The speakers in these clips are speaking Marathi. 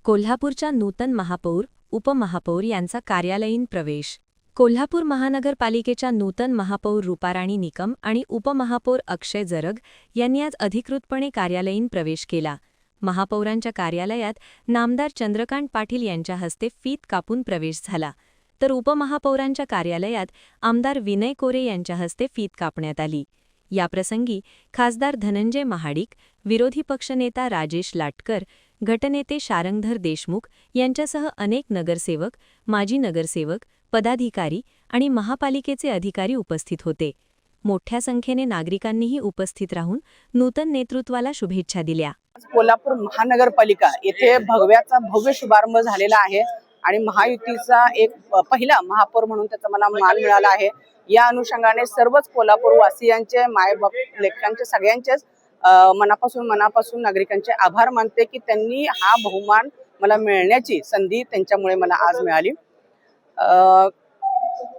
कोल्हापूरच्या नूतन महापौर, उपमहापौर यांचा कार्यालयीन प्रवेश. कोल्हापूर महानगरपालिकेच्या नूतन महापौर रूपाराणी निकम आणि उपमहापौर अक्षय जरग यांनी आज अधिकृतपणे कार्यालयीन प्रवेश केला. महापौरांच्या कार्यालयात नामदार चंद्रकांत पाटील यांच्या हस्ते फीत कापून प्रवेश झाला, तर उपमहापौरांच्या कार्यालयात आमदार विनय कोरे यांच्या हस्ते फीत कापण्यात आली. याप्रसंगी खासदार धनंजय महाडिक, विरोधी पक्षनेता राजेश लाटकर, गटनेते शारंगधर देशमुख यांच्यासह अनेक नगरसेवक, माजी नगरसेवक, पदाधिकारी आणि महापालिकेचे अधिकारी उपस्थित होते. मोठ्या संख्येने नागरिकांनीही उपस्थित राहून नूतन नेतृत्वाला शुभेच्छा दिल्या. कोल्हापूर महानगरपालिका येथे भव्य शुभारंभ झालेला आहे आणि महायुतीचा एक पहिला महापौर म्हणून त्याचा मला मान मिळाला आहे. या अनुषंगाने सर्वच कोल्हापूर वासियांचे, मायबाप लेखांचे, सगळ्यांचेच मनापासून नागरिकांचे आभार मानते की त्यांनी हा बहुमान मला मिळण्याची संधी त्यांच्यामुळे मला आज मिळाली.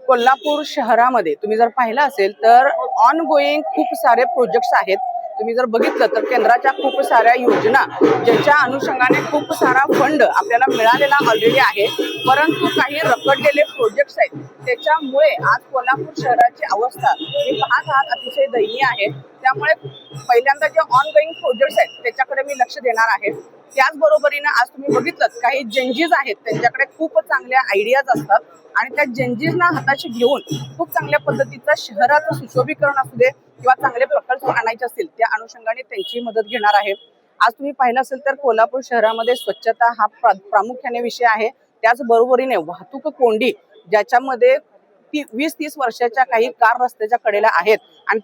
कोल्हापूर शहरामध्ये तुम्ही जर पाहिलं असेल तर ऑनगोईंग खूप सारे प्रोजेक्ट्स आहेत. तुम्ही जर बघितलं तर केंद्राच्या खूप साऱ्या योजना ज्याच्या अनुषंगाने खूप सारा फंड आपल्याला मिळालेला ऑलरेडी आहे, परंतु काही रखडलेले प्रोजेक्ट्स आहेत. त्याच्यामुळे आज कोल्हापूर शहराची अवस्था मी पाहत आहात अतिशय दयनीय आहे. त्यामुळे पहिल्यांदा जे ऑनगोईंग प्रोजेक्ट्स आहेत त्याच्याकडे मी लक्ष देणार आहे. त्याचबरोबरीने आज तुम्ही बघितलं काही जंजीज आहेत, त्यांच्याकडे खूप चांगल्या आयडियाज असतात आणि त्या जंजीजना हाताशी घेऊन खूप चांगल्या पद्धतीचं शहराचं सुशोभीकरण असू दे किंवा चांगले प्रकल्प आणायचे असतील त्या अनुषंगाने त्यांची मदत घेणार आहे. आज तुम्ही पाहिलं असेल तर कोल्हापूर शहरामध्ये स्वच्छता हा प्रामुख्याने विषय आहे. त्याचबरोबरीने वाहतूक कोंडी ज्याच्यामध्ये 20-30 वर्षाच्या काही कार रस्त्याच्या कडेला आहेत आणि